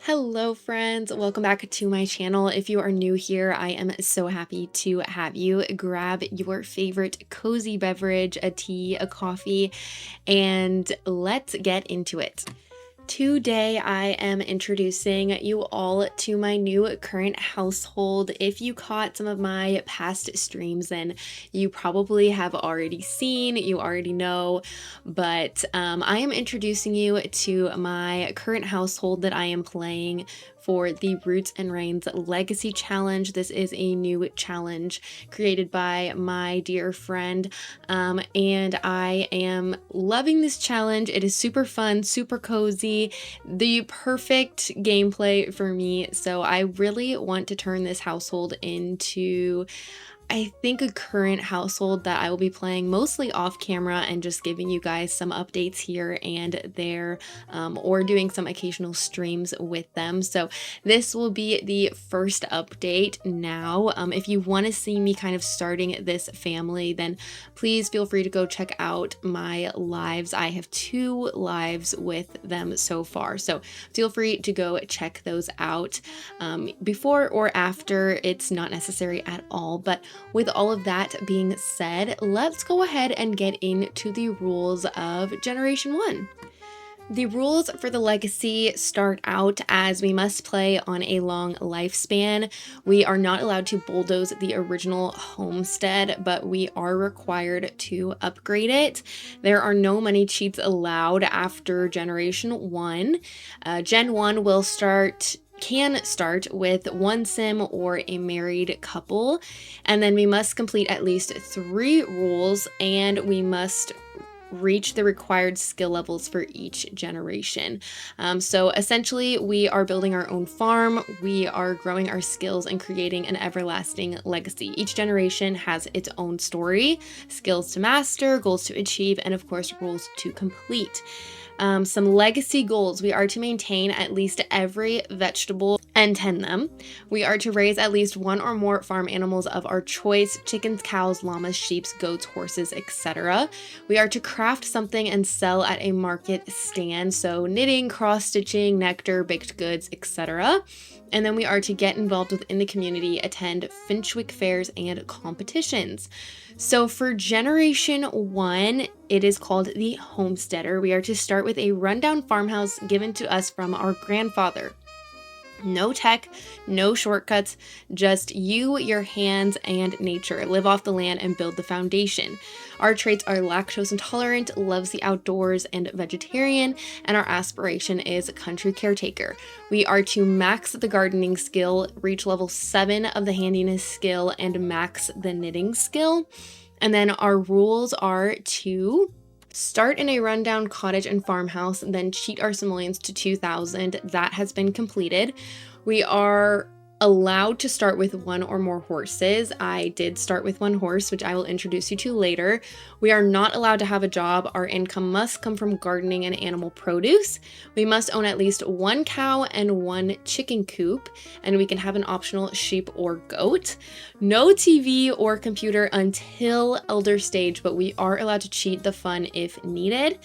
Hello friends, welcome back to my channel. If you are new here, I am so happy to have you. Grab your favorite cozy beverage, a tea, a coffee, and let's get into it. Today I am introducing you all to my new current household. If you caught some of my past streams, then you probably have already seen, you already know, but I am introducing you to my current household that I am playing for the Roots and Reins Legacy Challenge. This is a new challenge created by my dear friend, and I am loving this challenge. It is super fun, super cozy, the perfect gameplay for me. So I really want to turn this household into, I think, a current household that I will be playing mostly off camera and just giving you guys some updates here and there, or doing some occasional streams with them. So this will be the first update now. If you want to see me kind of starting this family, then please feel free to go check out my lives. I have 2 lives with them so far, so feel free to go check those out. Before or after, it's not necessary at all, but with all of that being said, let's go ahead and get into the rules of Generation 1. The rules for the legacy start out as we must play on a long lifespan. We are not allowed to bulldoze the original homestead, but we are required to upgrade it. There are no money cheats allowed after Generation 1. Gen 1 will can start with 1 sim or a married couple, and then we must complete at least 3 rules, and we must reach the required skill levels for each generation. So essentially, we are building our own farm, we are growing our skills and creating an everlasting legacy. Each generation has its own story, skills to master, goals to achieve, and of course, rules to complete. Some legacy goals: we are to maintain at least every vegetable and tend them. We are to raise at least 1 or more farm animals of our choice: chickens, cows, llamas, sheep, goats, horses, etc. We are to craft something and sell at a market stand, so knitting, cross-stitching, nectar, baked goods, etc. And then we are to get involved within the community, attend Finchwick fairs and competitions. So for Generation 1, it is called the Homesteader. We are to start with a rundown farmhouse given to us from our grandfather. No tech, no shortcuts, just you, your hands, and nature. Live off the land and build the foundation. Our traits are lactose intolerant, loves the outdoors, and vegetarian, and our aspiration is country caretaker. We are to max the gardening skill, reach level 7 of the handiness skill, and max the knitting skill. And then our rules are to start in a rundown cottage and farmhouse, then cheat our simoleons to 2,000. That has been completed. We are allowed to start with 1 or more horses. I did start with 1 horse, which I will introduce you to later. We are not allowed to have a job. Our income must come from gardening and animal produce. We must own at least 1 cow and 1 chicken coop, and we can have an optional sheep or goat. No TV or computer until elder stage, but we are allowed to cheat the fun if needed.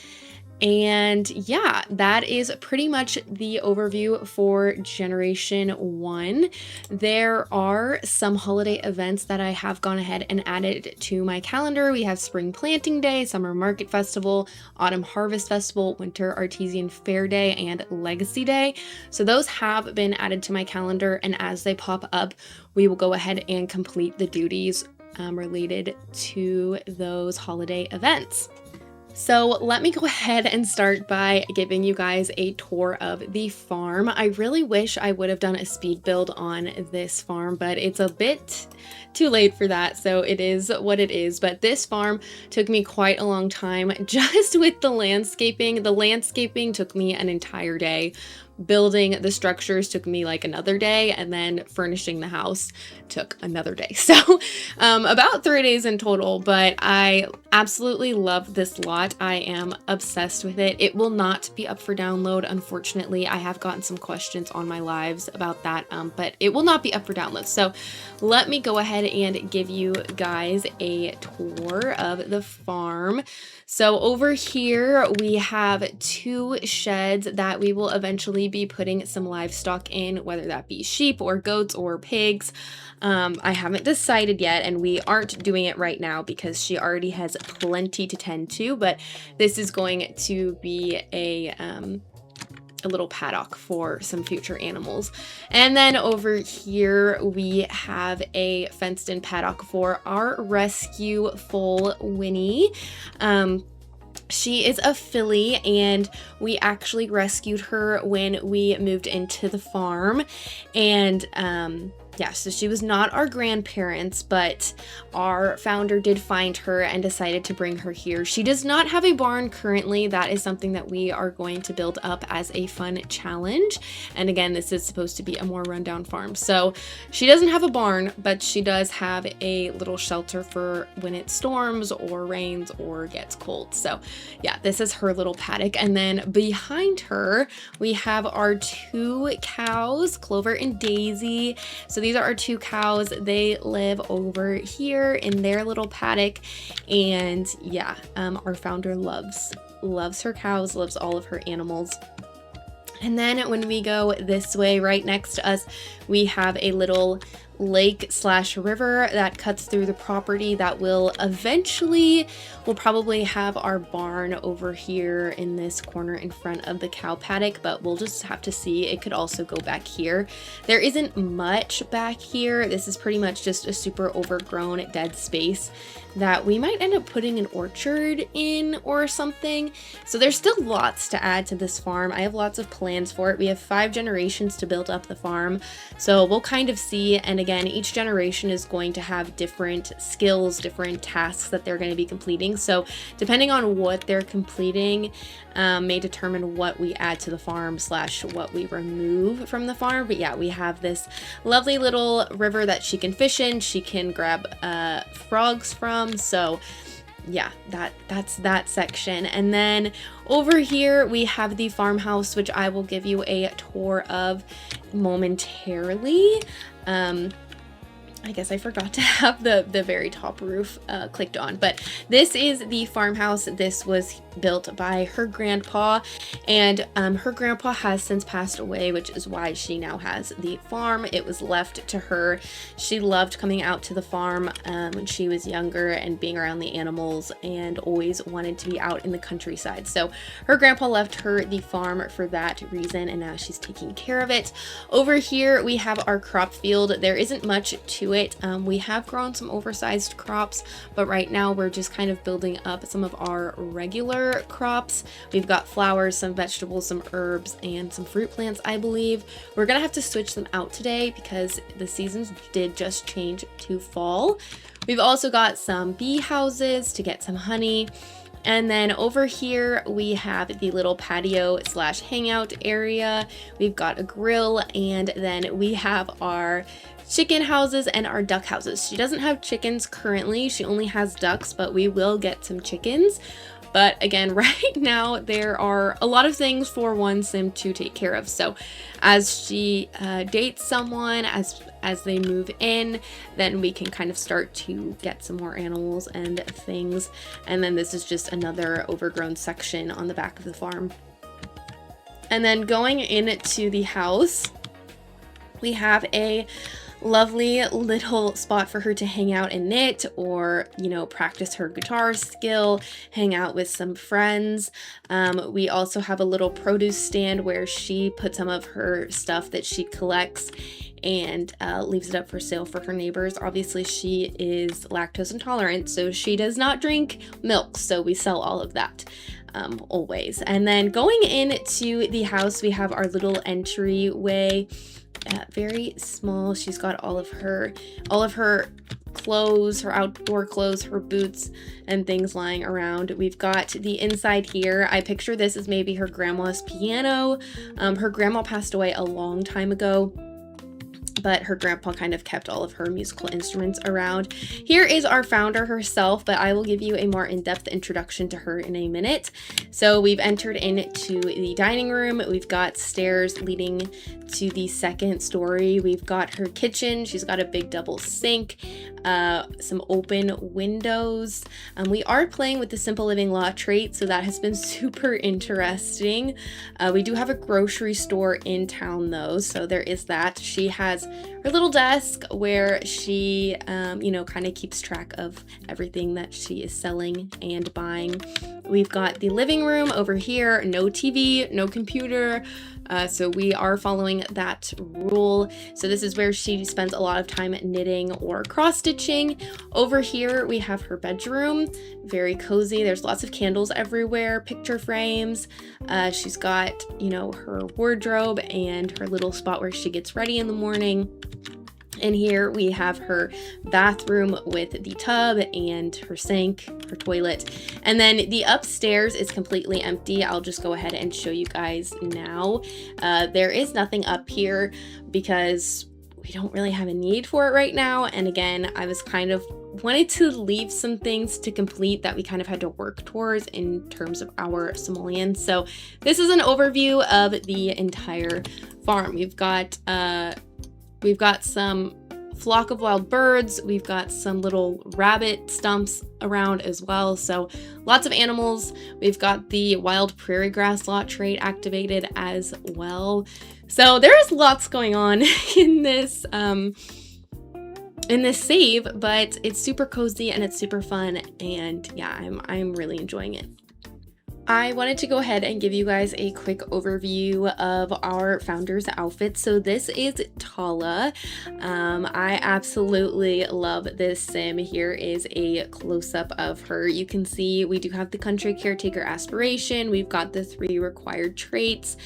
And yeah, that is pretty much the overview for Generation 1. There are some holiday events that I have gone ahead and added to my calendar. We have Spring Planting Day, Summer Market Festival, Autumn Harvest Festival, Winter Artesian Fair Day, and Legacy Day. So those have been added to my calendar, and as they pop up, we will go ahead and complete the duties related to those holiday events. So let me go ahead and start by giving you guys a tour of the farm. I really wish I would have done a speed build on this farm, but it's a bit too late for that, so it is what it is. But this farm took me quite a long time just with the landscaping. The landscaping took me an entire day. Building the structures took me like another day, and then furnishing the house took another day. So about 3 days in total, but I absolutely love this lot. I am obsessed with it. It will not be up for download, unfortunately. I have gotten some questions on my lives about that, but it will not be up for download. So let me go ahead and give you guys a tour of the farm. So over here we have 2 sheds that we will eventually be putting some livestock in, whether that be sheep or goats or pigs. I haven't decided yet, and we aren't doing it right now because she already has plenty to tend to, but this is going to be a little paddock for some future animals. And then over here we have a fenced in paddock for our rescue foal, Winnie. She is a filly, and we actually rescued her when we moved into the farm. And yeah, so she was not our grandparents, but our founder did find her and decided to bring her here. She does not have a barn currently. That is something that we are going to build up as a fun challenge. And again, this is supposed to be a more rundown farm. So she doesn't have a barn, but she does have a little shelter for when it storms or rains or gets cold. So yeah, this is her little paddock. And then behind her, we have our 2 cows, Clover and Daisy. So these are our 2 cows. They live over here in their little paddock. And yeah, our founder loves her cows, loves all of her animals. And then when we go this way, right next to us, we have a little lake/river that cuts through the property that will eventually, we'll probably have our barn over here in this corner in front of the cow paddock, but we'll just have to see. It could also go back here. There isn't much back here. This is pretty much just a super overgrown dead space that we might end up putting an orchard in or something. So there's still lots to add to this farm. I have lots of plans for it. We have 5 generations to build up the farm. So we'll kind of see. And again, each generation is going to have different skills, different tasks that they're going to be completing. So depending on what they're completing, may determine what we add to the farm / what we remove from the farm. But yeah, we have this lovely little river that she can fish in. She can grab frogs from. So yeah, that's that section. And then over here we have the farmhouse, which I will give you a tour of momentarily. I guess I forgot to have the very top roof clicked on, but this is the farmhouse. This was built by her grandpa, and her grandpa has since passed away, which is why she now has the farm. It was left to her. She loved coming out to the farm when she was younger and being around the animals, and always wanted to be out in the countryside. So her grandpa left her the farm for that reason, and now she's taking care of it. Over here we have our crop field. There isn't much to it. We have grown some oversized crops, but right now we're just kind of building up some of our regular crops. We've got flowers, some vegetables, some herbs, and some fruit plants, I believe. We're gonna have to switch them out today because the seasons did just change to fall. We've also got some bee houses to get some honey. And then over here we have the little patio / hangout area. We've got a grill, and then we have our chicken houses and our duck houses. She doesn't have chickens currently. She only has ducks, but we will get some chickens. But again, right now there are a lot of things for one sim to take care of. So as she dates someone, as they move in, then we can kind of start to get some more animals and things. And then this is just another overgrown section on the back of the farm. And then going into the house, we have a lovely little spot for her to hang out and knit, or, you know, practice her guitar skill, hang out with some friends. We also have a little produce stand where she puts some of her stuff that she collects and leaves it up for sale for her neighbors. Obviously she is lactose intolerant, so she does not drink milk, so we sell all of that always. And then going into the house, we have our little entryway. Very small. She's got all of her clothes, her outdoor clothes, her boots, and things lying around. We've got the inside here. I picture this as maybe her grandma's piano. Her grandma passed away a long time ago, but her grandpa kind of kept all of her musical instruments around. Here is our founder herself, but I will give you a more in-depth introduction to her in a minute. So we've entered into the dining room. We've got stairs leading to the second story. We've got her kitchen. She's got a big double sink, some open windows. We are playing with the simple living law trait, so that has been super interesting. We do have a grocery store in town though, so there is that. She has her little desk where she, you know, kind of keeps track of everything that she is selling and buying. We've got the living room over here, no TV, no computer. So we are following that rule. So this is where she spends a lot of time knitting or cross stitching. Over here, we have her bedroom, very cozy. There's lots of candles everywhere, picture frames. She's got, you know, her wardrobe and her little spot where she gets ready in the morning. And here we have her bathroom with the tub and her sink, her toilet. And then the upstairs is completely empty. I'll just go ahead and show you guys now. There is nothing up here because we don't really have a need for it right now. And again, I was kind of wanted to leave some things to complete that we kind of had to work towards in terms of our simoleons. So this is an overview of the entire farm. We've got some flock of wild birds. We've got some little rabbit stumps around as well. So lots of animals. We've got the wild prairie grass lot trait activated as well. So there is lots going on in this save, but it's super cozy and it's super fun. And yeah, I'm really enjoying it. I wanted to go ahead and give you guys a quick overview of our founder's outfit. So this is Tala. I absolutely love this sim. Here is a close-up of her. You can see we do have the country caretaker aspiration. We've got the 3 required traits.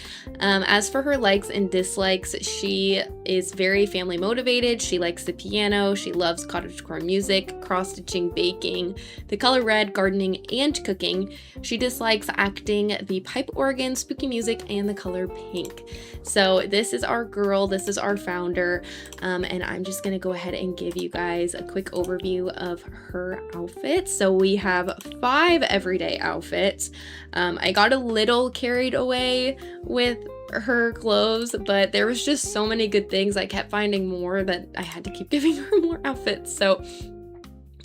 As for her likes and dislikes, she is very family motivated. She likes the piano. She loves cottagecore music, cross-stitching, baking, the color red, gardening, and cooking. She dislikes acting, the pipe organ, spooky music, and the color pink. So this is our girl, this is our founder, and I'm just gonna go ahead and give you guys a quick overview of her outfits. So we have 5 everyday outfits. I got a little carried away with her clothes, but there was just so many good things. I kept finding more that I had to keep giving her more outfits. So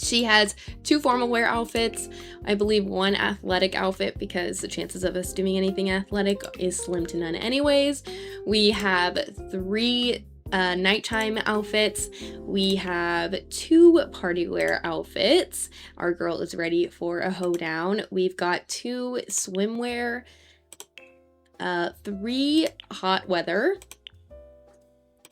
she has 2 formal wear outfits, I believe 1 athletic outfit because the chances of us doing anything athletic is slim to none anyways. We have 3 nighttime outfits. We have 2 party wear outfits. Our girl is ready for a hoedown. We've got 2 swimwear, 3 hot weather,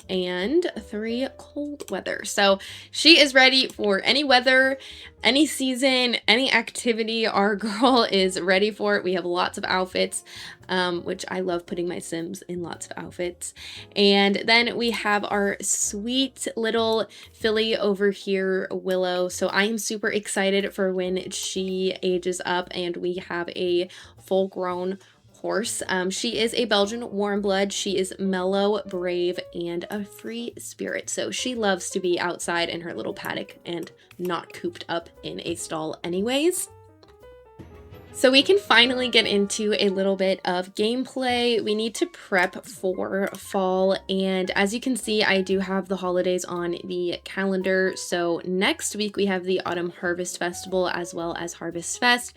and 3 cold weather. So she is ready for any weather, any season, any activity. Our girl is ready for it. We have lots of outfits, which I love putting my Sims in lots of outfits. And then we have our sweet little filly over here, Willow. So I am super excited for when she ages up and we have a full-grown horse. She is a Belgian warm blood. She is mellow, brave, and a free spirit. So she loves to be outside in her little paddock and not cooped up in a stall anyways. So we can finally get into a little bit of gameplay. We need to prep for fall, and as you can see, I do have the holidays on the calendar. So next week we have the Autumn Harvest Festival as well as Harvest Fest.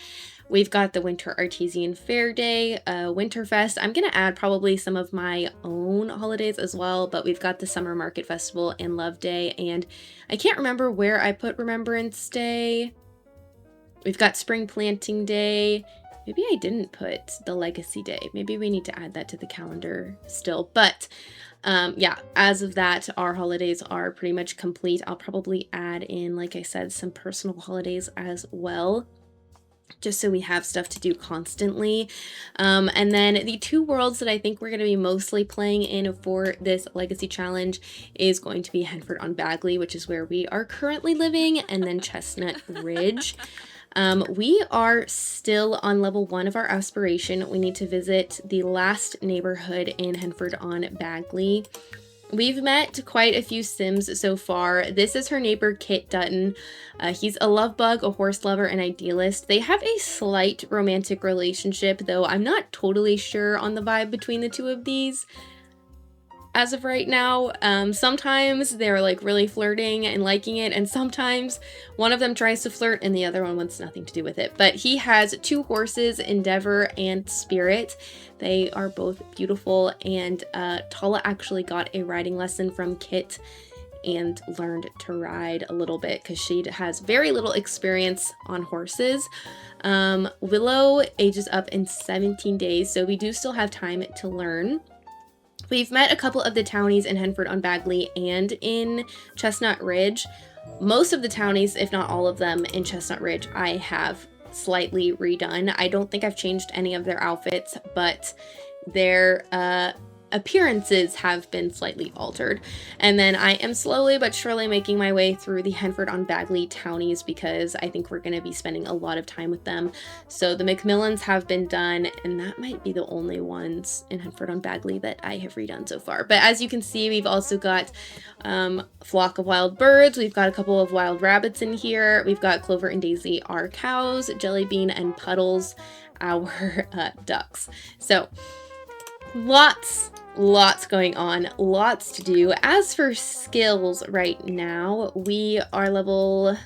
We've got the Winter Artesian Fair Day, Winterfest. I'm going to add probably some of my own holidays as well, but we've got the Summer Market Festival and Love Day, and I can't remember where I put Remembrance Day. We've got Spring Planting Day. Maybe I didn't put the Legacy Day. Maybe we need to add that to the calendar still, but yeah, as of that, our holidays are pretty much complete. I'll probably add in, like I said, some personal holidays as well, just so we have stuff to do constantly. And then the 2 worlds that I think we're going to be mostly playing in for this Legacy Challenge is going to be Henford on Bagley, which is where we are currently living, and then Chestnut Ridge. We are still on level 1 of our aspiration. We need to visit the last neighborhood in Henford on Bagley. We've met quite a few Sims so far. This is her neighbor, Kit Dutton. He's a love bug, a horse lover, and idealist. They have a slight romantic relationship, though I'm not totally sure on the vibe between the two of these as of right now. Sometimes they're like really flirting and liking it, and sometimes one of them tries to flirt and the other one wants nothing to do with it. But he has two horses, Endeavor and Spirit. They are both beautiful, and Tala actually got a riding lesson from Kit and learned to ride a little bit because she has very little experience on horses. Willow ages up in 17 days, so we do still have time to learn. We've met a couple of the townies in Henford-on-Bagley and in Chestnut Ridge. Most of the townies, if not all of them, in Chestnut Ridge, I have slightly redone. I don't think I've changed any of their outfits, but their appearances have been slightly altered. And then I am slowly but surely making my way through the Henford-on-Bagley townies because I think we're going to be spending a lot of time with them. So the McMillans have been done, and that might be the only ones in Henford-on-Bagley that I have redone so far. But as you can see, we've also got Flock of Wild Birds. We've got a couple of wild rabbits in here. We've got Clover and Daisy, our cows, Jellybean and Puddles, our ducks. So lots going on, lots to do. As for skills right now, we are level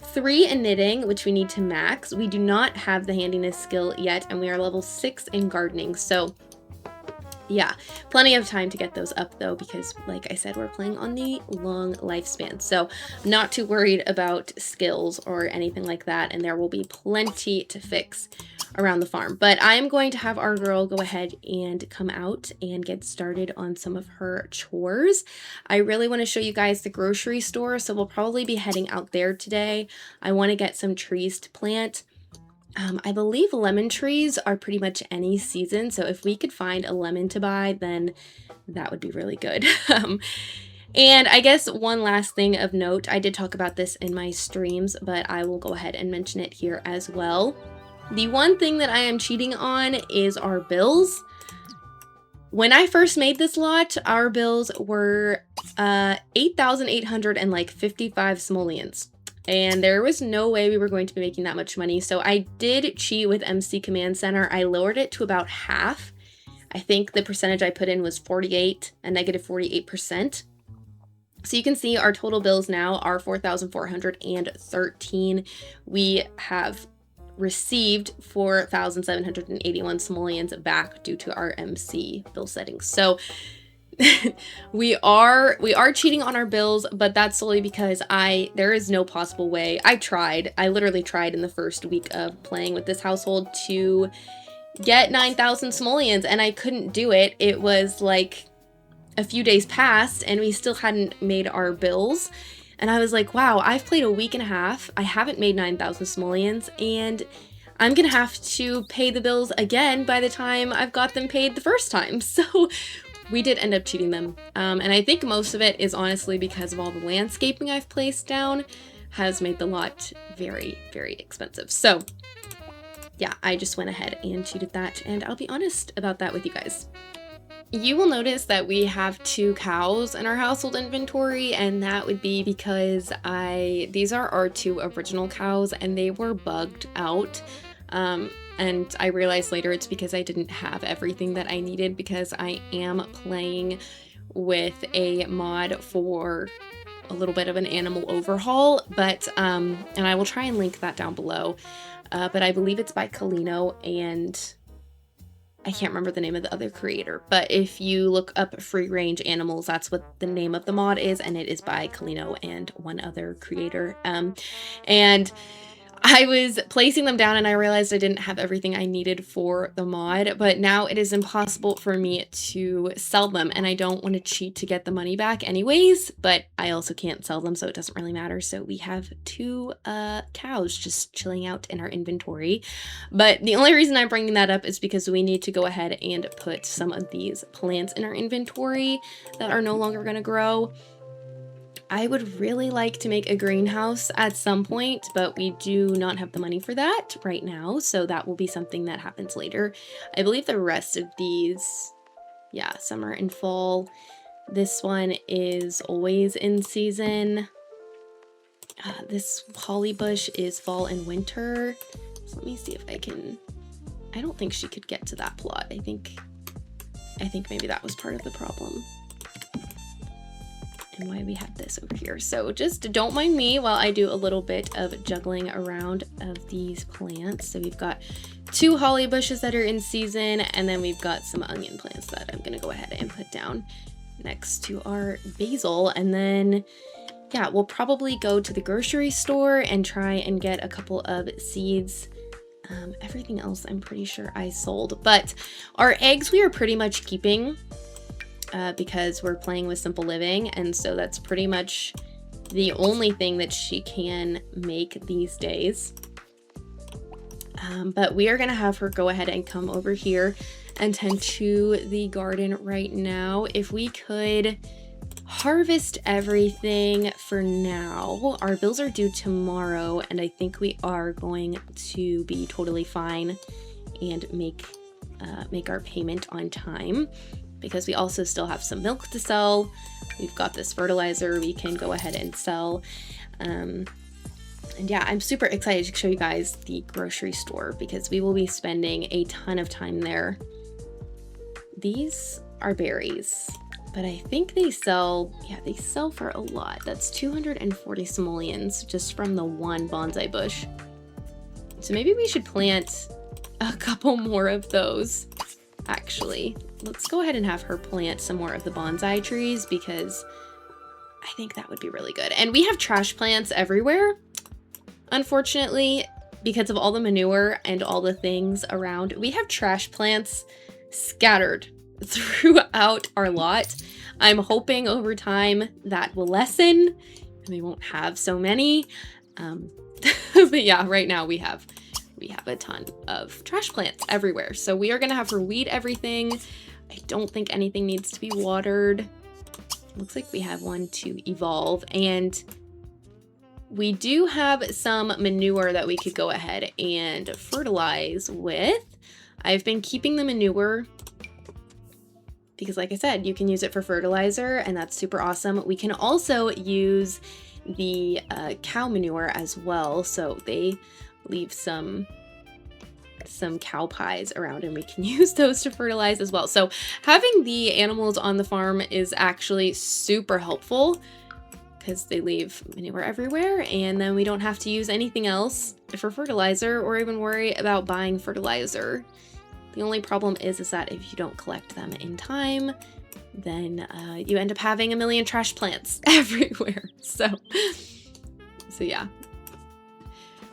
3 in knitting, which we need to max. We do not have the handiness skill yet, and we are level 6 in gardening. So yeah, plenty of time to get those up though, because like I said, we're playing on the long lifespan. So I'm not too worried about skills or anything like that, and there will be plenty to fix around the farm. But I'm going to have our girl go ahead and come out and get started on some of her chores. I really want to show you guys the grocery store, so we'll probably be heading out there today. I want to get some trees to plant. I believe lemon trees are pretty much any season, so if we could find a lemon to buy, then that would be really good. And I guess one last thing of note, I did talk about this in my streams, but I will go ahead and mention it here as well. The one thing that I am cheating on is our bills. When I first made this lot, our bills were 8,855 simoleons. And there was no way we were going to be making that much money. So I did cheat with MC Command Center. I lowered it to about half. I think the percentage I put in was 48, a negative 48%. So you can see our total bills now are 4,413. We have received 4,781 simoleons back due to our MC bill settings. So we are cheating on our bills, but that's solely because there is no possible way. I literally tried in the first week of playing with this household to get 9,000 simoleons, and I couldn't do it. It was like a few days passed and we still hadn't made our bills. And I was like, wow, I've played a week and a half. I haven't made 9,000 simoleons, and I'm gonna have to pay the bills again by the time I've got them paid the first time. So we did end up cheating them. And I think most of it is honestly because of all the landscaping I've placed down has made the lot very, very expensive. So yeah, I just went ahead and cheated that, and I'll be honest about that with you guys. You will notice that we have 2 cows in our household inventory, and that would be because these are our 2 original cows and they were bugged out. And I realized later it's because I didn't have everything that I needed, because I am playing with a mod for a little bit of an animal overhaul, but and I will try and link that down below. But I believe it's by Kalino, and I can't remember the name of the other creator, but if you look up free range animals, that's what the name of the mod is, and it is by Kalino and one other creator. And I was placing them down and I realized I didn't have everything I needed for the mod, but now it is impossible for me to sell them, and I don't want to cheat to get the money back anyways, but I also can't sell them, so it doesn't really matter. So we have 2 cows just chilling out in our inventory. But the only reason I'm bringing that up is because we need to go ahead and put some of these plants in our inventory that are no longer going to grow. I would really like to make a greenhouse at some point, but we do not have the money for that right now, so that will be something that happens later. I believe the rest of these, yeah, summer and fall, This one is always in season. This holly bush is fall and winter. So let me see if I can, I don't think she could get to that plot. I think maybe that was part of the problem. And why we have this over here. So just don't mind me while I do a little bit of juggling around of these plants. So we've got 2 holly bushes that are in season, and then we've got some onion plants that I'm gonna go ahead and put down next to our basil. And then, yeah, we'll probably go to the grocery store and try and get a couple of seeds. Everything else I'm pretty sure I sold, but our eggs we are pretty much keeping. Because we're playing with simple living, and so that's pretty much the only thing that she can make these days. But we are gonna have her go ahead and come over here and tend to the garden right now. If we could harvest everything for now. Our bills are due tomorrow, and I think we are going to be totally fine and make our payment on time, because we also still have some milk to sell. We've got this fertilizer we can go ahead and sell. And yeah, I'm super excited to show you guys the grocery store because we will be spending a ton of time there. These are berries, but I think they sell, yeah, they sell for a lot. That's 240 simoleons just from the one bonsai bush. So maybe we should plant a couple more of those, actually. Let's go ahead and have her plant some more of the bonsai trees because I think that would be really good. And we have trash plants everywhere, unfortunately, because of all the manure and all the things around. We have trash plants scattered throughout our lot. I'm hoping over time that will lessen and we won't have so many. But yeah, right now we have a ton of trash plants everywhere. So we are gonna have her weed everything. I don't think anything needs to be watered. Looks like we have one to evolve, and we do have some manure that we could go ahead and fertilize with. I've been keeping the manure because, like I said, you can use it for fertilizer, and that's super awesome. We can also use the cow manure as well, so they leave some cow pies around and we can use those to fertilize as well. So having the animals on the farm is actually super helpful because they leave manure everywhere, and then we don't have to use anything else for fertilizer or even worry about buying fertilizer. The only problem is that if you don't collect them in time, then you end up having a million trash plants everywhere. So yeah.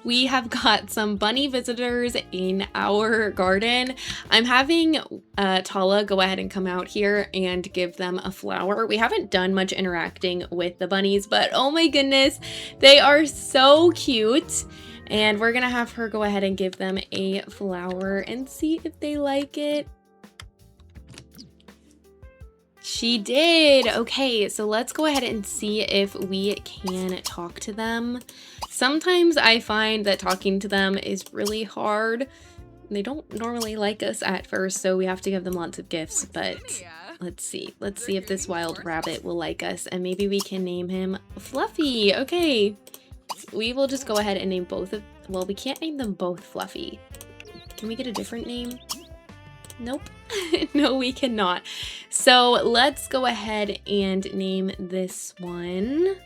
We have got some bunny visitors in our garden. I'm having Tala go ahead and come out here and give them a flower. We haven't done much interacting with the bunnies, but oh my goodness, they are so cute. And we're gonna have her go ahead and give them a flower and see if they like it. She did. Okay, so let's go ahead and see if we can talk to them. Sometimes I find that talking to them is really hard. They don't normally like us at first, so we have to give them lots of gifts, but let's see. Let's see if this wild rabbit will like us, and maybe we can name him Fluffy. Okay, we will just go ahead and name both of, well, we can't name them both Fluffy. Can we get a different name? Nope. No, we cannot. So let's go ahead and name this one.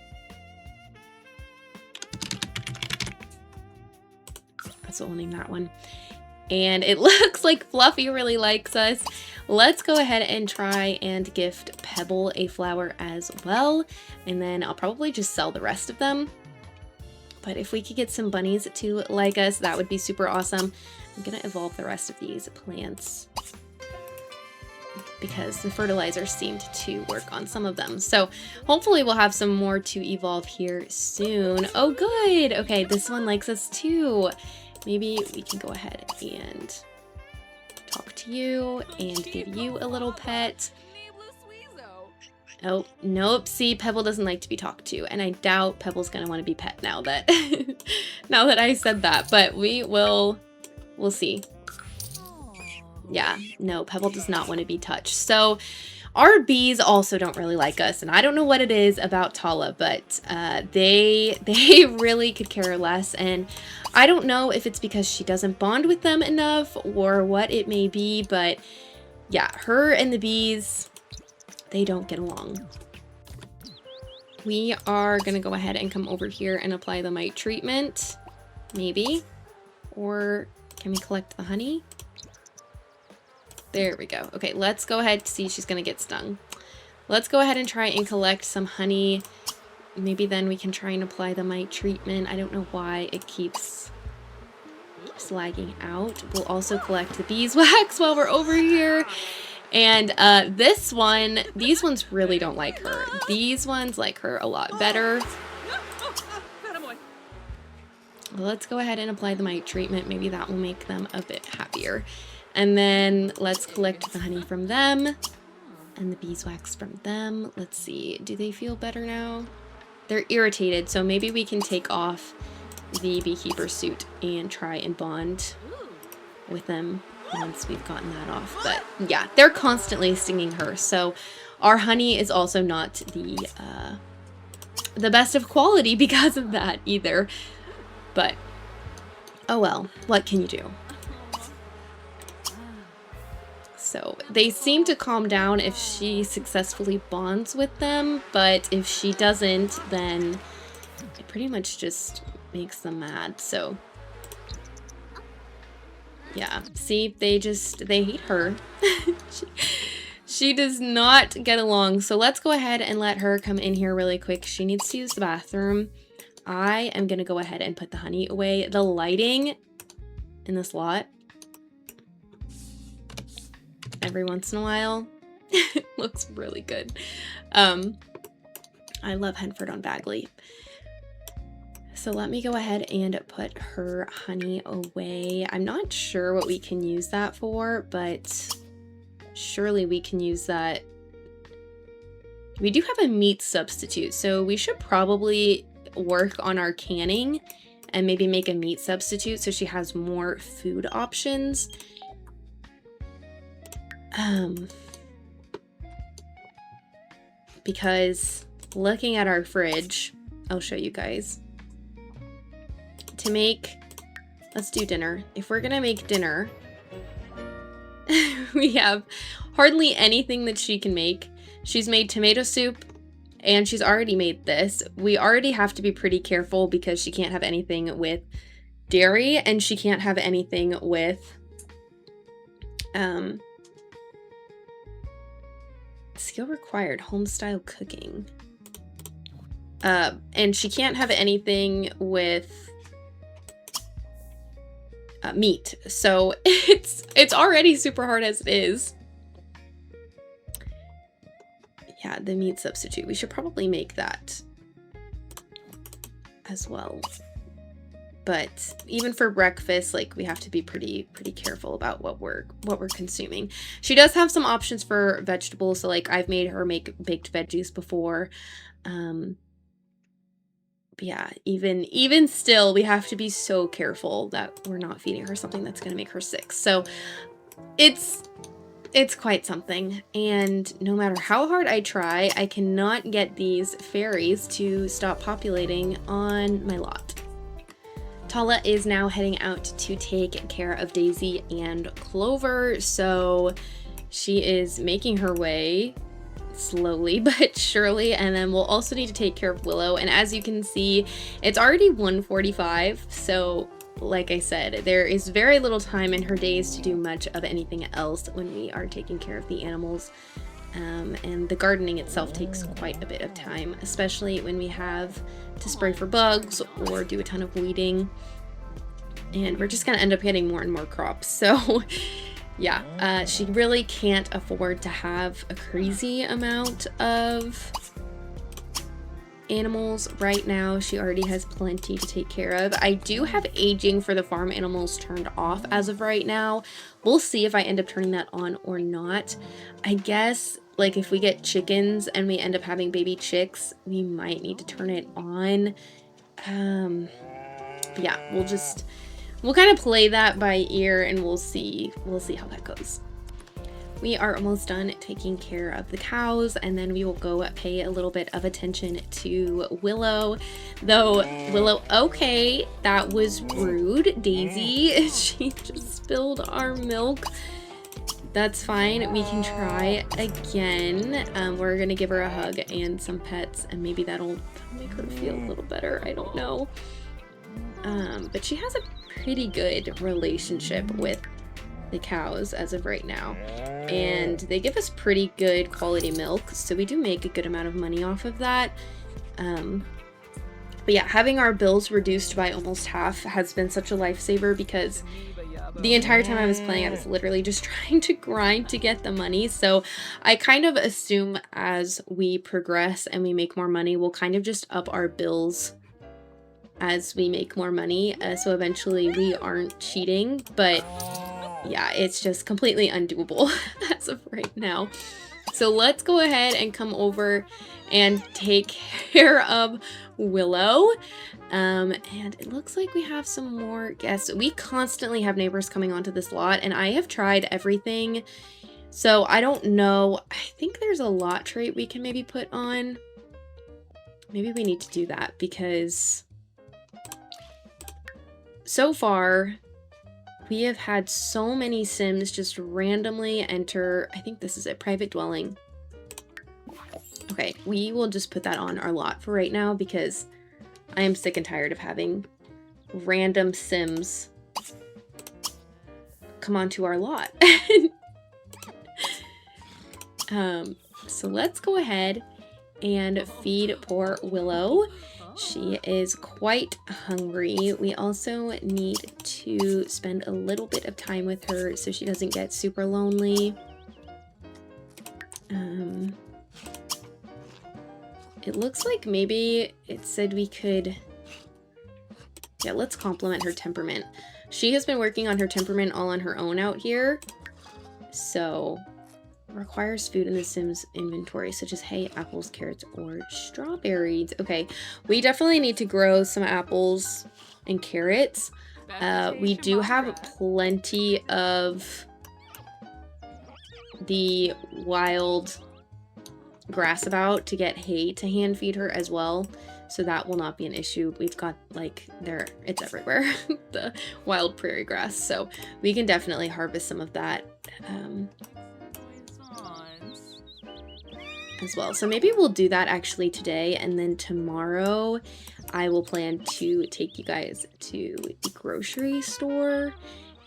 So we'll name that one. And it looks like Fluffy really likes us. Let's go ahead and try and gift Pebble a flower as well. And then I'll probably just sell the rest of them. But if we could get some bunnies to like us, that would be super awesome. I'm gonna evolve the rest of these plants because the fertilizer seemed to work on some of them. So hopefully we'll have some more to evolve here soon. Oh, good. Okay, this one likes us too. Maybe we can go ahead and talk to you and give you a little pet. Oh, nope. See, Pebble doesn't like to be talked to, and I doubt Pebble's gonna want to be pet now that now that I said that, but we'll see. Yeah, no, Pebble does not want to be touched. So Our bees also don't really like us, and I don't know what it is about Tala, but they really could care less, and I don't know if it's because she doesn't bond with them enough or what it may be, but yeah, her and the bees, they don't get along. We are going to go ahead and come over here and apply the mite treatment, maybe, or can we collect the honey? There we go. Okay, let's go ahead. See, she's going to get stung. Let's go ahead and try and collect some honey. Maybe then we can try and apply the mite treatment. I don't know why it keeps lagging out. We'll also collect the beeswax while we're over here. And these ones really don't like her. These ones like her a lot better. Well, let's go ahead and apply the mite treatment. Maybe that will make them a bit happier. And then let's collect the honey from them and the beeswax from them. Let's see, do they feel better now? They're irritated, so maybe we can take off the beekeeper suit and try and bond with them once we've gotten that off. But yeah, they're constantly stinging her, so our honey is also not the best of quality because of that either. But oh well, what can you do? So they seem to calm down if she successfully bonds with them, but if she doesn't, then it pretty much just makes them mad. So yeah, see, they hate her. She does not get along. So let's go ahead and let her come in here really quick. She needs to use the bathroom. I am gonna go ahead and put the honey away. The lighting in this lot, every once in a while, looks really good. I love Henford on Bagley. So let me go ahead and put her honey away. I'm not sure what we can use that for, but surely we can use that. We do have a meat substitute, so we should probably work on our canning and maybe make a meat substitute so she has more food options. Because looking at our fridge, I'll show you guys. To make, let's do dinner. If we're gonna make dinner, we have hardly anything that she can make. She's made tomato soup, and she's already made this. We already have to be pretty careful because she can't have anything with dairy, and she can't have anything with skill required, home-style cooking. And she can't have anything with meat. So it's already super hard as it is. Yeah, the meat substitute. We should probably make that as well. But even for breakfast, like, we have to be pretty careful about what we're consuming. She does have some options for vegetables, so like I've made her make baked veggies before. But yeah, even still, we have to be so careful that we're not feeding her something that's going to make her sick. So it's quite something, and no matter how hard I try, I cannot get these fairies to stop populating on my lot. Tala is now heading out to take care of Daisy and Clover, so she is making her way slowly but surely, and then we'll also need to take care of Willow. And as you can see, it's already 1:45, so like I said, there is very little time in her days to do much of anything else when we are taking care of the animals. And the gardening itself takes quite a bit of time, especially when we have to spray for bugs or do a ton of weeding. And we're just going to end up getting more and more crops. So yeah, she really can't afford to have a crazy amount of animals right now. She already has plenty to take care of. I do have aging for the farm animals turned off as of right now. We'll see if I end up turning that on or not. I guess like if we get chickens and we end up having baby chicks, we might need to turn it on. But yeah, we'll kind of play that by ear, and we'll see how that goes. We are almost done taking care of the cows, and then we will go pay a little bit of attention to Willow. Though Willow, okay, that was rude. Daisy, she just spilled our milk. That's fine, we can try again. We're gonna give her a hug and some pets, and maybe that'll make her feel a little better, I don't know. But she has a pretty good relationship with the cows as of right now, and they give us pretty good quality milk, so we do make a good amount of money off of that. But yeah, having our bills reduced by almost half has been such a lifesaver, because the entire time I was playing, I was literally just trying to grind to get the money. So I kind of assume as we progress and we make more money, we'll kind of just up our bills as we make more money. So eventually we aren't cheating, but yeah, it's just completely undoable as of right now. So let's go ahead and come over and take care of Willow. And it looks like we have some more guests. We constantly have neighbors coming onto this lot, and I have tried everything. So I don't know. I think there's a lot trait we can maybe put on. Maybe we need to do that, because so far we have had so many Sims just randomly enter. I think this is it, private dwelling. Okay, we will just put that on our lot for right now, because I am sick and tired of having random Sims come onto our lot. So let's go ahead and feed poor Willow. She is quite hungry. We also need to spend a little bit of time with her so she doesn't get super lonely. It looks like maybe it said we could... Yeah, let's compliment her temperament. She has been working on her temperament all on her own out here. So, requires food in the Sims inventory, such as hay, apples, carrots, or strawberries. Okay, we definitely need to grow some apples and carrots. We do have plenty of the wild grass about to get hay to hand feed her as well, so that will not be an issue. We've got, like, it's everywhere, the wild prairie grass, so we can definitely harvest some of that as well. So maybe we'll do that actually today, and then tomorrow I will plan to take you guys to the grocery store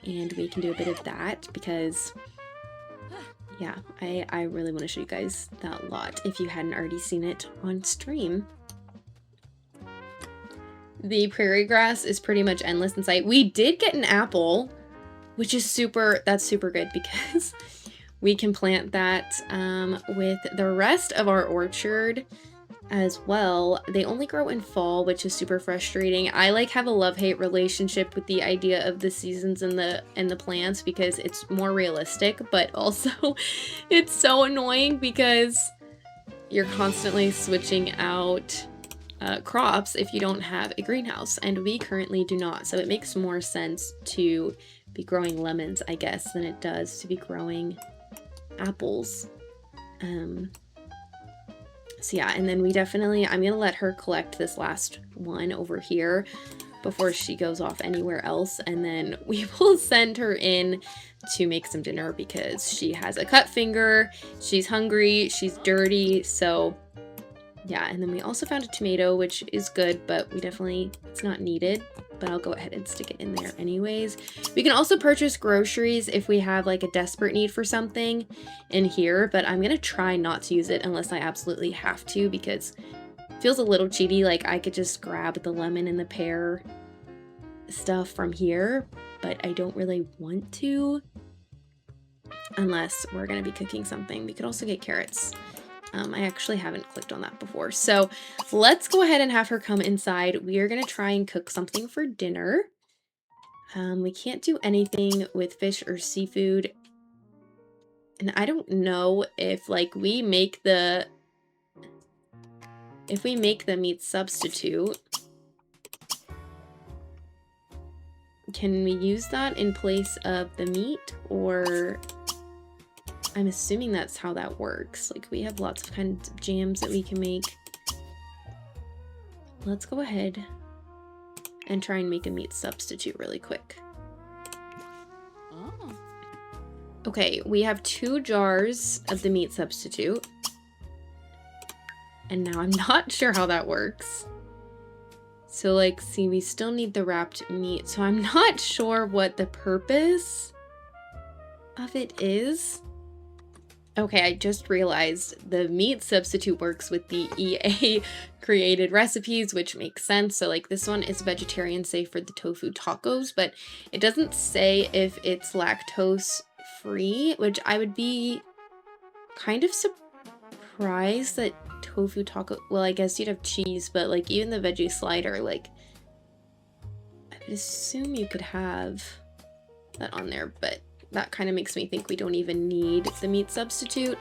and we can do a bit of that, because yeah, I really want to show you guys that lot if you hadn't already seen it on stream. The prairie grass is pretty much endless in sight. We did get an apple, which is that's super good, because we can plant that with the rest of our orchard as well. They only grow in fall, which is super frustrating. I like have a love-hate relationship with the idea of the seasons and the plants, because it's more realistic, but also it's so annoying because you're constantly switching out crops if you don't have a greenhouse, and we currently do not. So it makes more sense to be growing lemons, I guess, than it does to be growing apples. So yeah, and then we definitely, I'm gonna let her collect this last one over here before she goes off anywhere else, and then we will send her in to make some dinner, because she has a cut finger, she's hungry, she's dirty. So yeah, and then we also found a tomato, which is good, but it's not needed, but I'll go ahead and stick it in there anyways. We can also purchase groceries if we have like a desperate need for something in here, but I'm gonna try not to use it unless I absolutely have to, because it feels a little cheaty. Like, I could just grab the lemon and the pear stuff from here, but I don't really want to unless we're gonna be cooking something. We could also get carrots. I actually haven't clicked on that before. So let's go ahead and have her come inside. We are going to try and cook something for dinner. We can't do anything with fish or seafood. And I don't know if, like, we make the meat substitute, can we use that in place of the meat, or I'm assuming that's how that works. Like, we have lots of kinds of jams that we can make. Let's go ahead and try and make a meat substitute really quick. Oh. Okay, we have 2 jars of the meat substitute. And now I'm not sure how that works. So, like, see, we still need the wrapped meat. So I'm not sure what the purpose of it is. Okay, I just realized the meat substitute works with the EA created recipes, which makes sense. So, like, this one is vegetarian safe for the tofu tacos, but it doesn't say if it's lactose free, which I would be kind of surprised that tofu taco, well, I guess you'd have cheese, but like even the veggie slider, like I would assume you could have that on there, but that kind of makes me think we don't even need the meat substitute.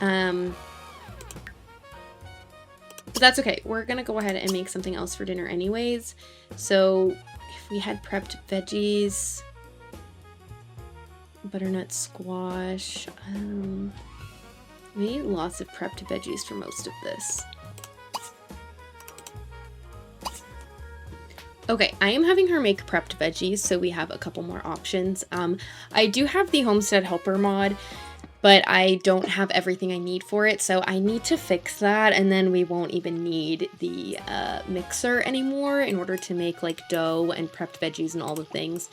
But that's okay. We're gonna go ahead and make something else for dinner anyways. So if we had prepped veggies, butternut squash, we need lots of prepped veggies for most of this. Okay, I am having her make prepped veggies, so we have a couple more options. I do have the Homestead Helper mod, but I don't have everything I need for it, so I need to fix that, and then we won't even need the mixer anymore in order to make like dough and prepped veggies and all the things.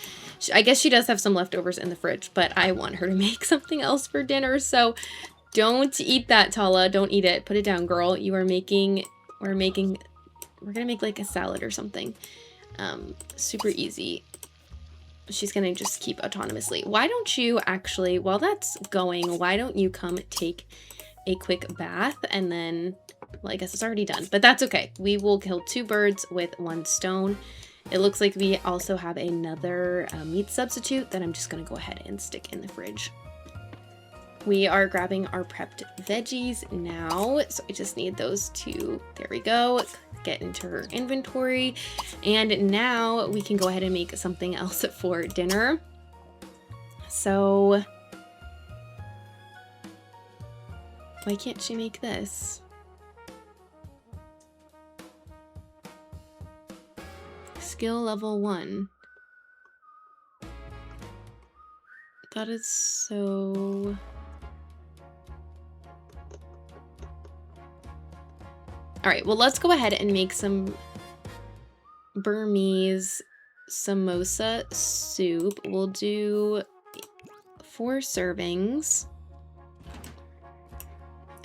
I guess she does have some leftovers in the fridge, but I want her to make something else for dinner, so don't eat that, Tala. Don't eat it. Put it down, girl. You are making, we're gonna make like a salad or something. Super easy. She's gonna just keep autonomously. Why don't you actually, while that's going, why don't you come take a quick bath and then, well, I guess it's already done, but that's okay. We will kill 2 birds with 1 stone. It looks like we also have another meat substitute that I'm just gonna go ahead and stick in the fridge. We are grabbing our prepped veggies now, so I just need those 2. There we go. Get into her inventory, and now we can go ahead and make something else for dinner. So why can't she make this? Skill level 1. That is so... All right, well, let's go ahead and make some Burmese samosa soup. We'll do 4 servings.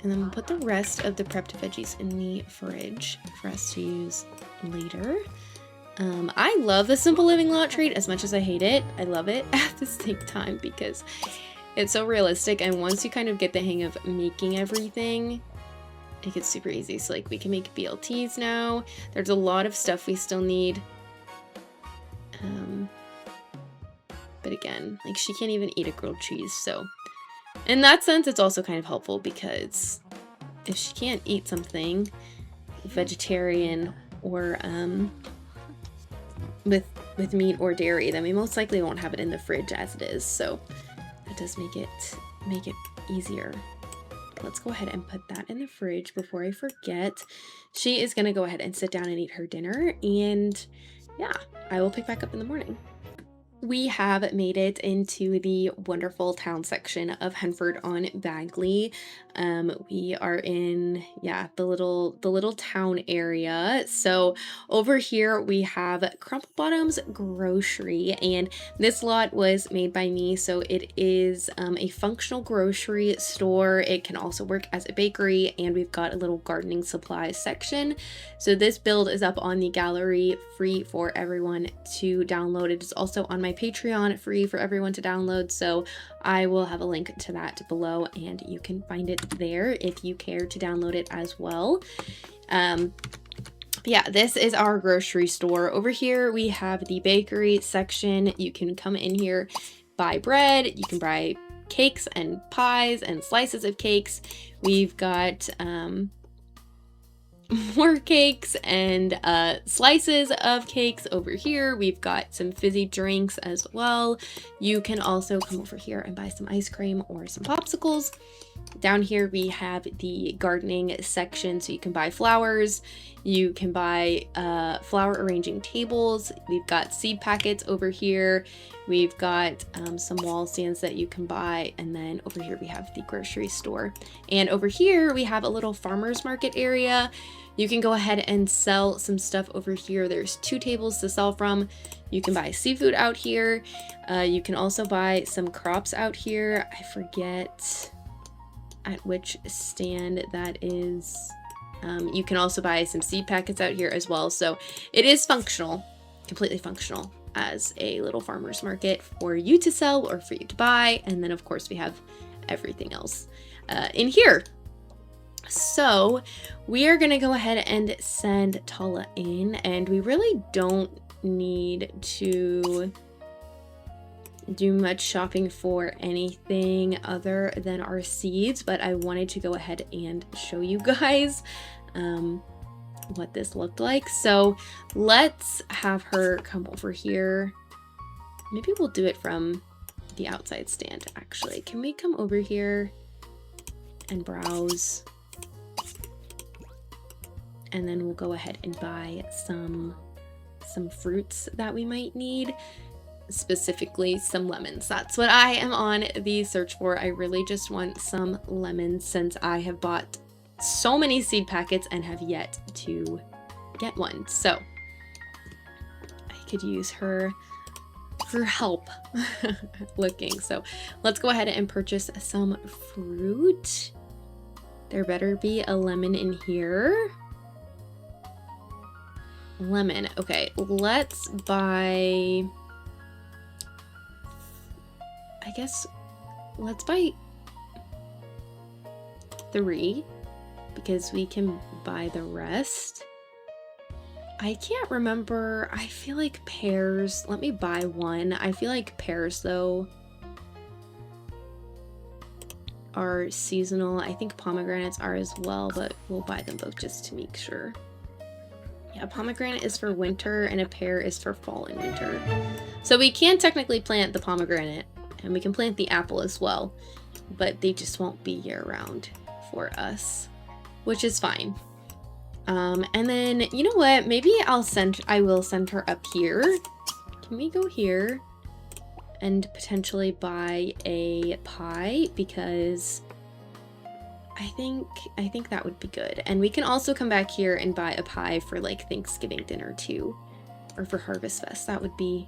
And then we'll put the rest of the prepped veggies in the fridge for us to use later. I love the Simple Living lot treat as much as I hate it. I love it at the same time because it's so realistic. And once you kind of get the hang of making everything, it gets super easy. So like we can make BLTs now. There's a lot of stuff we still need. But again, like she can't even eat a grilled cheese. So in that sense, it's also kind of helpful because if she can't eat something vegetarian or with meat or dairy, then we most likely won't have it in the fridge as it is. So that does make it easier. Let's go ahead and put that in the fridge before I forget. She is gonna go ahead and sit down and eat her dinner, and yeah, I will pick back up in the morning. We have made it into the wonderful town section of Henford on Bagley. We are in, yeah, the little town area. So over here we have Crumple Bottom's Grocery, and this lot was made by me. So it is a functional grocery store. It can also work as a bakery, and we've got a little gardening supplies section. So this build is up on the gallery, free for everyone to download. It is also on my Patreon, free for everyone to download, so I will have a link to that below and you can find it there if you care to download it as well. Yeah, this is our grocery store. Over here we have the bakery section. You can come in here, buy bread, you can buy cakes and pies and slices of cakes. We've got more cakes and slices of cakes over here. We've got some fizzy drinks as well. You can also come over here and buy some ice cream or some popsicles. Down here we have the gardening section, so you can buy flowers, you can buy flower arranging tables. We've got seed packets over here. We've got some wall stands that you can buy, and then over here we have the grocery store. And over here we have a little farmer's market area. You can go ahead and sell some stuff over here. There's 2 tables to sell from. You can buy seafood out here. You can also buy some crops out here. I forget at which stand that is. You can also buy some seed packets out here as well. So it is functional, completely functional as a little farmer's market for you to sell or for you to buy. And then of course we have everything else in here. So we are going to go ahead and send Tala in, and we really don't need to do much shopping for anything other than our seeds, but I wanted to go ahead and show you guys what this looked like. So let's have her come over here. Maybe we'll do it from the outside stand actually. Can we come over here and browse? And then we'll go ahead and buy some fruits that we might need, specifically some lemons. That's what I am on the search for. I really just want some lemons since I have bought so many seed packets and have yet to get one. So I could use her help looking. So let's go ahead and purchase some fruit. There better be a lemon in here. Lemon. Okay, let's buy, I guess let's buy 3 because we can buy the rest. I can't remember. I feel like pears. Let me buy 1. I feel like pears though are seasonal. I think pomegranates are as well, but we'll buy them both just to make sure. Yeah, pomegranate is for winter and a pear is for fall and winter. So we can technically plant the pomegranate and we can plant the apple as well, but they just won't be year round for us, which is fine. And then, you know what? Maybe I will send her up here. Can we go here and potentially buy a pie? Because I think that would be good. And we can also come back here and buy a pie for like Thanksgiving dinner too, or for Harvest Fest. That would be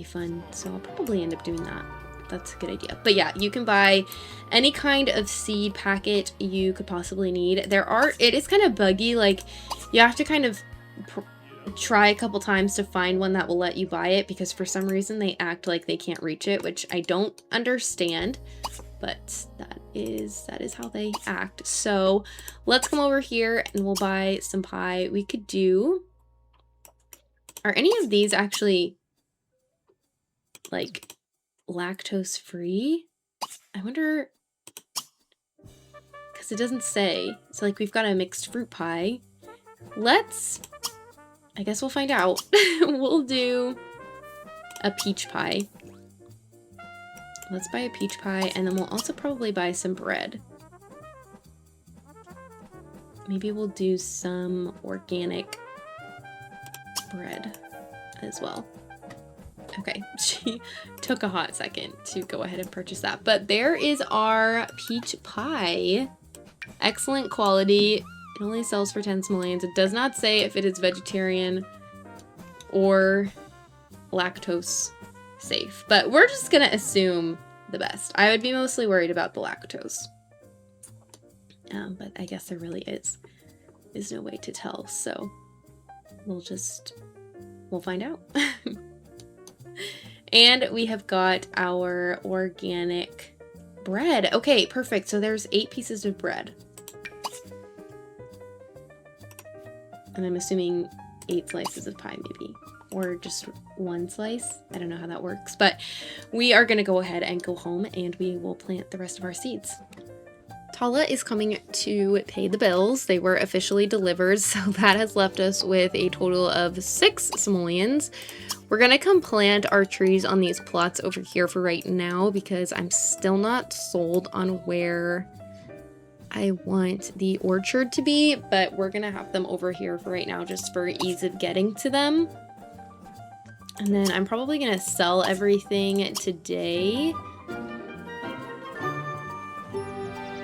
fun. So I'll probably end up doing that. That's a good idea. But yeah, you can buy any kind of seed packet you could possibly need. It is kind of buggy. Like you have to kind of try a couple times to find one that will let you buy it, because for some reason they act like they can't reach it, which I don't understand. But that is how they act. So let's come over here and we'll buy some pie. We could do, are any of these actually like lactose free? I wonder, because it doesn't say. So like we've got a mixed fruit pie. I guess we'll find out. We'll do a peach pie. Let's buy a peach pie, and then we'll also probably buy some bread. Maybe we'll do some organic bread as well. Okay, she took a hot second to go ahead and purchase that. But there is our peach pie. Excellent quality. It only sells for 10 simoleons. It does not say if it is vegetarian or lactose safe, but we're just gonna assume the best. I would be mostly worried about the lactose, but I guess there really is no way to tell, so we'll find out. And we have got our organic bread. Okay, perfect. So there's 8 pieces of bread, and I'm assuming 8 slices of pie maybe, or just 1 slice. I don't know how that works, but we are going to go ahead and go home and we will plant the rest of our seeds. Tala is coming to pay the bills. They were officially delivered, so that has left us with a total of 6 simoleons. We're gonna come plant our trees on these plots over here for right now because I'm still not sold on where I want the orchard to be, but we're gonna have them over here for right now just for ease of getting to them. And then I'm probably gonna sell everything today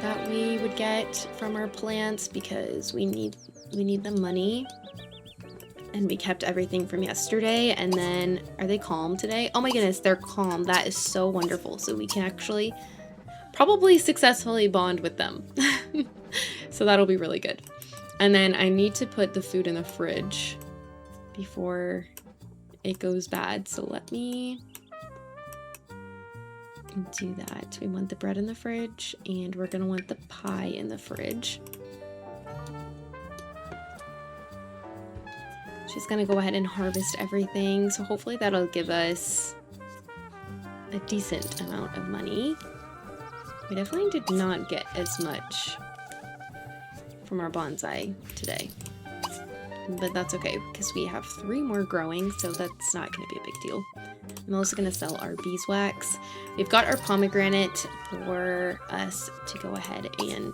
that we would get from our plants because we need the money. And we kept everything from yesterday. And then, are they calm today? Oh my goodness, they're calm. That is so wonderful. So we can actually probably successfully bond with them. So that'll be really good. And then I need to put the food in the fridge before it goes bad. So let me do that. We want the bread in the fridge and we're gonna want the pie in the fridge. She's gonna go ahead and harvest everything, so hopefully that'll give us a decent amount of money. We definitely did not get as much from our bonsai today, but that's okay because we have 3 more growing, so that's not gonna be a big deal. I'm also gonna sell our beeswax. We've got our pomegranate for us to go ahead and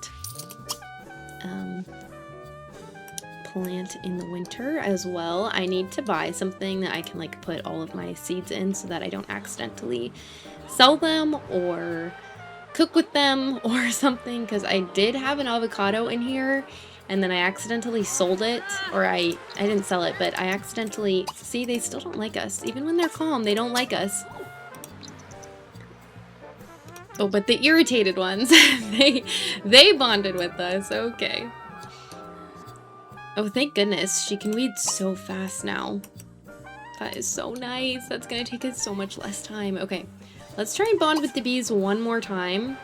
plant in the winter as well. I need to buy something that I can like put all of my seeds in so that I don't accidentally sell them or cook with them or something, because I did have an avocado in here and then I accidentally sold it, or I didn't sell it, but I accidentally, see, they still don't like us. Even when they're calm, they don't like us. Oh, but the irritated ones, they bonded with us. Okay. Oh, thank goodness. She can weed so fast now. That is so nice. That's gonna take us so much less time. Okay, let's try and bond with the bees one more time.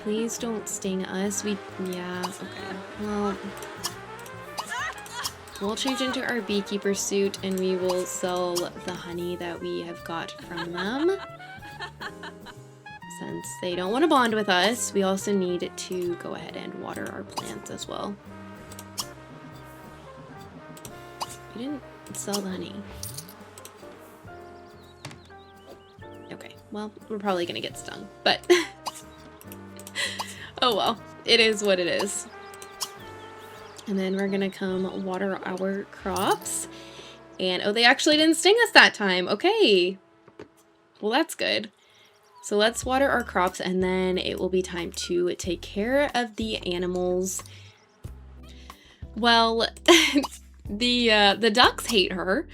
Please don't sting us. Yeah, okay. Well, we'll change into our beekeeper suit and we will sell the honey that we have got from them. Since they don't want to bond with us, we also need to go ahead and water our plants as well. We didn't sell the honey. Okay, well, we're probably gonna get stung, but oh well, it is what it is. And then we're gonna come water our crops. And oh, they actually didn't sting us that time. Okay, well, that's good. So let's water our crops and then it will be time to take care of the animals. Well, the ducks hate her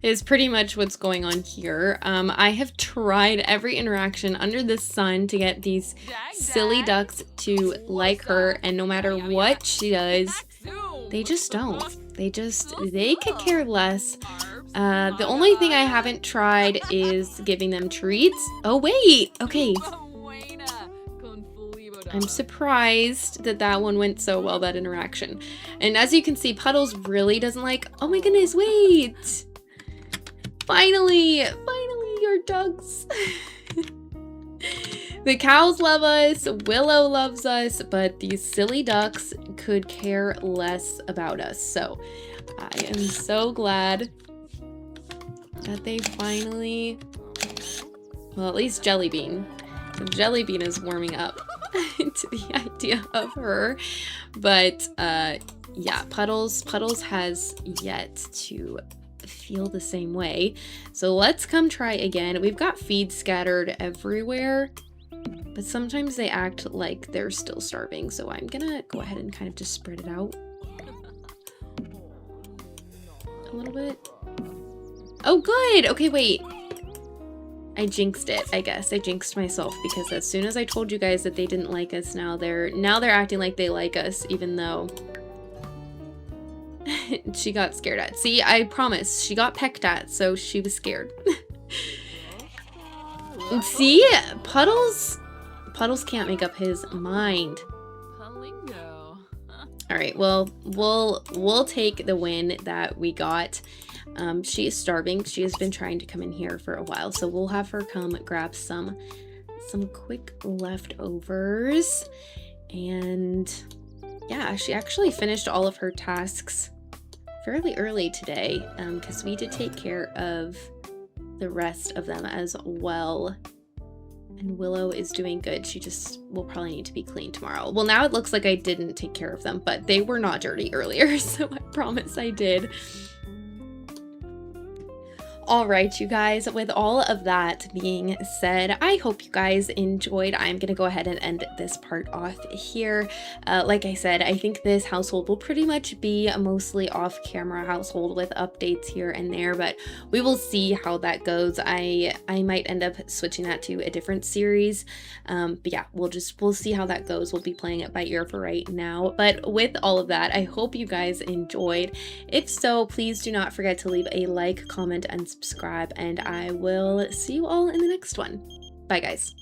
is pretty much what's going on here. I have tried every interaction under the sun to get these silly ducks to like her, and no matter what she does, they just don't. They could care less. The only thing I haven't tried is giving them treats. Oh, wait. Okay. I'm surprised that that one went so well, that interaction. And as you can see, Puddles really doesn't like... Oh my goodness, wait. Finally, your ducks. The cows love us, Willow loves us, but these silly ducks could care less about us. So I am so glad that they finally, well, at least Jellybean. So Jellybean is warming up to the idea of her. But yeah, Puddles has yet to feel the same way. So let's come try again. We've got feed scattered everywhere, but sometimes they act like they're still starving. So I'm gonna go ahead and kind of just spread it out a little bit. Oh, good. Okay, wait. I jinxed it, I guess. I jinxed myself because as soon as I told you guys that they didn't like us, now they're acting like they like us, even though she got scared at. See, I promise. She got pecked at, so she was scared. See? Puddles can't make up his mind. All right, well, we'll take the win that we got. She is starving. She has been trying to come in here for a while, so we'll have her come grab some some quick leftovers. And yeah, she actually finished all of her tasks fairly early today, because we did take care of the rest of them as well. And Willow is doing good. She just will probably need to be cleaned tomorrow. Well, now it looks like I didn't take care of them, but they were not dirty earlier, so I promise I did. All right, you guys, with all of that being said, I hope you guys enjoyed. I'm going to go ahead and end this part off here. Like I said, I think this household will pretty much be a mostly off-camera household with updates here and there, but we will see how that goes. I might end up switching that to a different series. But yeah, we'll see how that goes. We'll be playing it by ear for right now. But with all of that, I hope you guys enjoyed. If so, please do not forget to leave a like, comment, and subscribe, and I will see you all in the next one. Bye, guys.